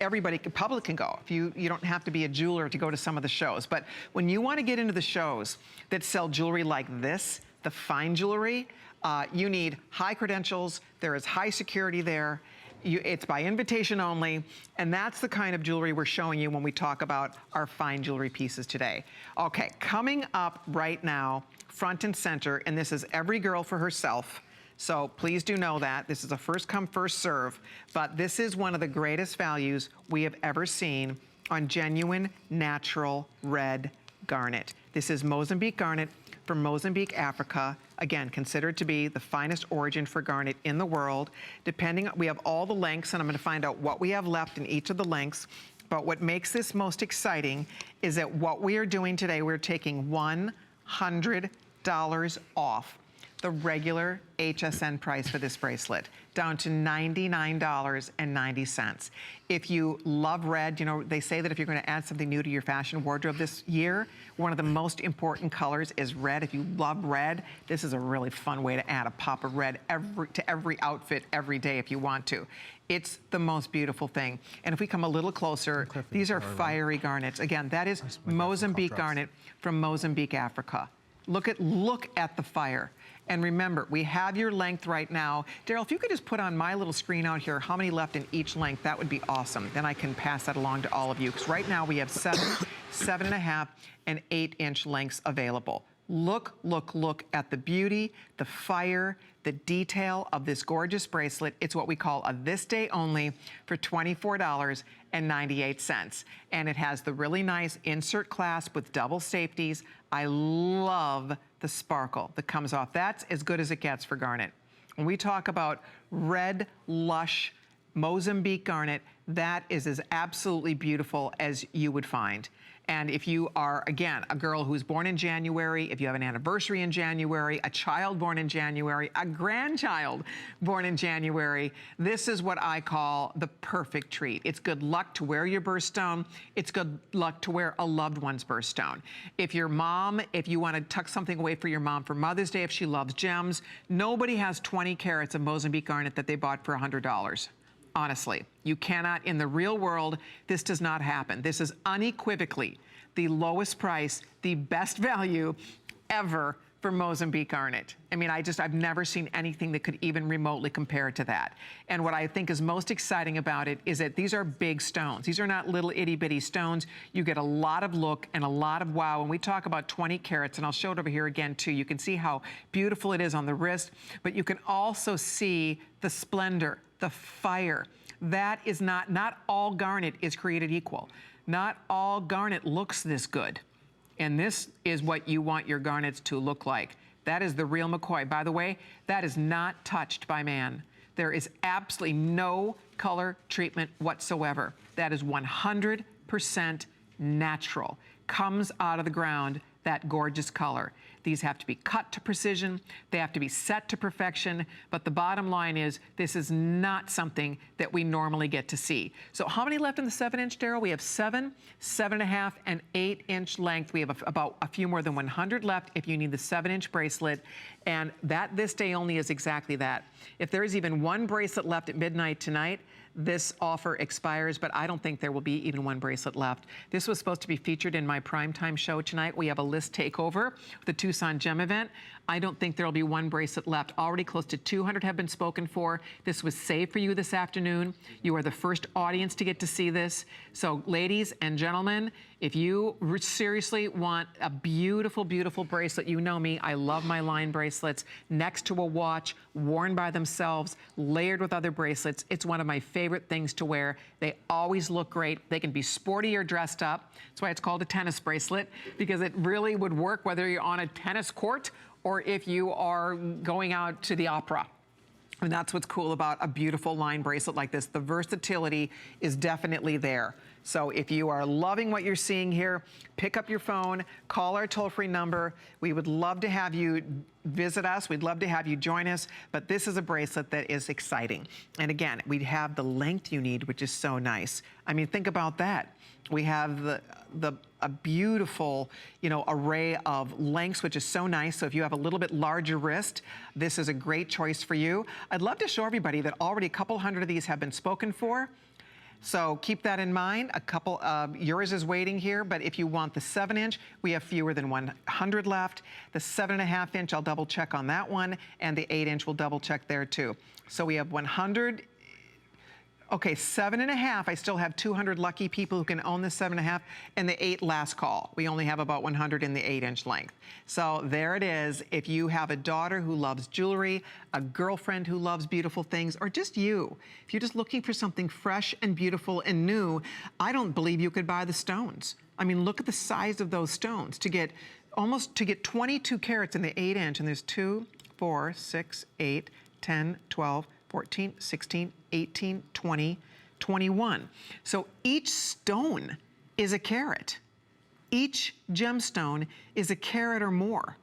Everybody, public can go. If you don't have to be a jeweler to go to some of the shows. But when you want to get into the shows that sell jewelry like this, the fine jewelry, you need high credentials. There is high security there. It's by invitation only, and that's the kind of jewelry we're showing you when we talk about our fine jewelry pieces today. Okay, coming up right now, front and center, and this is every girl for herself. So please do know that. This is a first come, first serve, but this is one of the greatest values we have ever seen on genuine, natural red garnet. This is Mozambique garnet from Mozambique, Africa. Again, considered to be the finest origin for garnet in the world. We have all the lengths, and I'm gonna find out what we have left in each of the lengths. But what makes this most exciting is that what we are doing today, we're taking $100 off the regular HSN price for this bracelet, down to $99.90. If you love red, you know, they say that if you're gonna add something new to your fashion wardrobe this year, one of the most important colors is red. If you love red, this is a really fun way to add a pop of red to every outfit every day if you want to. It's the most beautiful thing. And if we come a little closer, these are fiery garnets. Again, that is Mozambique garnet from Mozambique, Africa. Look at the fire. And remember, we have your length right now. Daryl, if you could just put on my little screen out here, how many left in each length, that would be awesome. Then I can pass that along to all of you. Because right now we have 7, 7.5, and 8-inch lengths available. Look at the beauty, the fire, the detail of this gorgeous bracelet. It's what we call a this day only for $24.98. And it has the really nice insert clasp with double safeties. I love the sparkle that comes off. That's as good as it gets for garnet. When we talk about red, lush Mozambique garnet, that is as absolutely beautiful as you would find. And if you are, again, a girl who's born in January, if you have an anniversary in January, a child born in January, a grandchild born in January, this is what I call the perfect treat. It's good luck to wear your birthstone. It's good luck to wear a loved one's birthstone. If your mom, if you want to tuck something away for your mom for Mother's Day, if she loves gems, nobody has 20 carats of Mozambique garnet that they bought for $100. Honestly, you cannot, in the real world, this does not happen. This is unequivocally the lowest price, the best value ever for Mozambique garnet. I mean, I've never seen anything that could even remotely compare to that. And what I think is most exciting about it is that these are big stones. These are not little itty bitty stones. You get a lot of look and a lot of wow. When we talk about 20 carats, and I'll show it over here again too, you can see how beautiful it is on the wrist, but you can also see the splendor, the fire. That is not all garnet is created equal. Not all garnet looks this good. And this is what you want your garnets to look like. That is the real McCoy. By the way, that is not touched by man. There is absolutely no color treatment whatsoever. That is 100% natural. Comes out of the ground, that gorgeous color. These have to be cut to precision. They have to be set to perfection. But the bottom line is, this is not something that we normally get to see. So how many left in the 7-inch, Daryl? We have 7, 7.5, and 8-inch length. We have about a few more than 100 left if you need the 7-inch bracelet. And that this day only is exactly that. If there is even one bracelet left at midnight tonight, this offer expires, but I don't think there will be even one bracelet left. This was supposed to be featured in my primetime show tonight. We have a list takeover, the Tucson Gem event. I don't think there'll be one bracelet left. Already close to 200 have been spoken for. This was saved for you this afternoon. You are the first audience to get to see this. So ladies and gentlemen, if you seriously want a beautiful, beautiful bracelet, you know me, I love my line bracelets, next to a watch, worn by themselves, layered with other bracelets. It's one of my favorite things to wear. They always look great. They can be sporty or dressed up. That's why it's called a tennis bracelet, because it really would work whether you're on a tennis court or if you are going out to the opera. And that's what's cool about a beautiful line bracelet like this. The versatility is definitely there. So if you are loving what you're seeing here, pick up your phone, call our toll-free number. We would love to have you visit us. We'd love to have you join us, but this is a bracelet that is exciting. And again, we have the length you need, which is so nice. I mean, think about that. We have a beautiful, you know, array of lengths, which is so nice. So if you have a little bit larger wrist, this is a great choice for you. I'd love to show everybody that already a couple hundred of these have been spoken for. So keep that in mind. A couple of yours is waiting here, but if you want the 7-inch, we have fewer than 100 left. The 7.5-inch, I'll double check on that one, and the 8-inch, we'll double check there too. So we have 100. Okay, 7.5, I still have 200 lucky people who can own the 7.5, and the 8 last call. We only have about 100 in the 8-inch length. So there it is. If you have a daughter who loves jewelry, a girlfriend who loves beautiful things, or just you, if you're just looking for something fresh and beautiful and new, I don't believe you could buy the stones. I mean, look at the size of those stones. To get 22 carats in the 8-inch, and there's 2, 4, 6, 8, 10, 12, 14, 16, 18, 20, 21. So each stone is a carat. Each gemstone is a carat or more.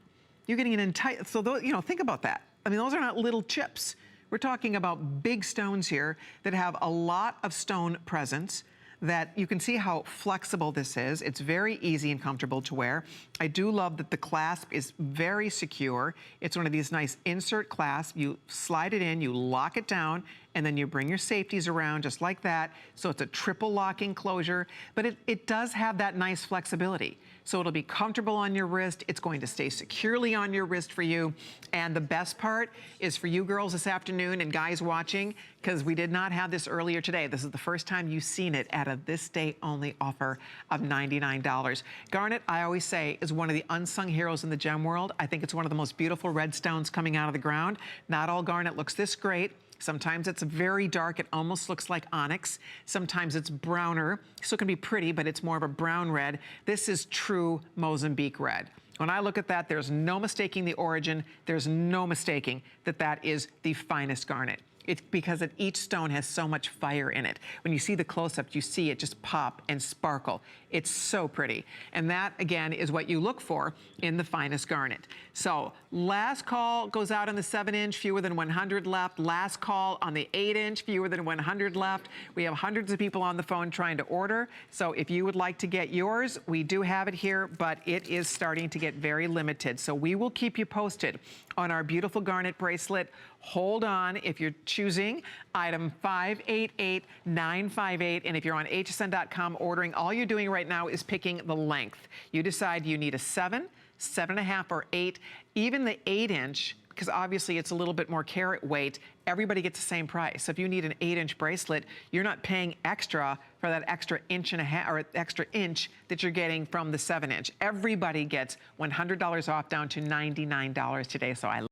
You're getting an entire, so those, you know, think about that. I mean, those are not little chips. We're talking about big stones here that have a lot of stone presence, that you can see how flexible this is. It's very easy and comfortable to wear. I do love that the clasp is very secure. It's one of these nice insert clasps. You slide it in, you lock it down, and then you bring your safeties around just like that. So it's a triple locking closure, but it does have that nice flexibility. So it'll be comfortable on your wrist. It's going to stay securely on your wrist for you. And the best part is for you girls this afternoon and guys watching, because we did not have this earlier today. This is the first time you've seen it at a this day only offer of $99. Garnet, I always say, is one of the unsung heroes in the gem world. I think it's one of the most beautiful red stones coming out of the ground. Not all garnet looks this great. Sometimes it's very dark, it almost looks like onyx. Sometimes it's browner, so it can be pretty, but it's more of a brown red. This is true Mozambique red. When I look at that, there's no mistaking the origin. There's no mistaking that that is the finest garnet. It's because each stone has so much fire in it. When you see the close-up, you see it just pop and sparkle. It's so pretty. And that, again, is what you look for in the finest garnet. So last call goes out on the 7-inch, fewer than 100 left. Last call on the 8-inch, fewer than 100 left. We have hundreds of people on the phone trying to order. So if you would like to get yours, we do have it here, but it is starting to get very limited. So we will keep you posted on our beautiful garnet bracelet. Hold on if you're choosing item 588958, and if you're on hsn.com ordering, all you're doing right now is picking the length. You decide you need a 7, 7.5, or 8. Even the 8-inch, because obviously it's a little bit more carat weight, everybody gets the same price. So if you need an 8-inch bracelet, you're not paying extra for that extra inch and a half, or extra inch that you're getting from the 7-inch. Everybody gets $100 off, down to $99 today. So I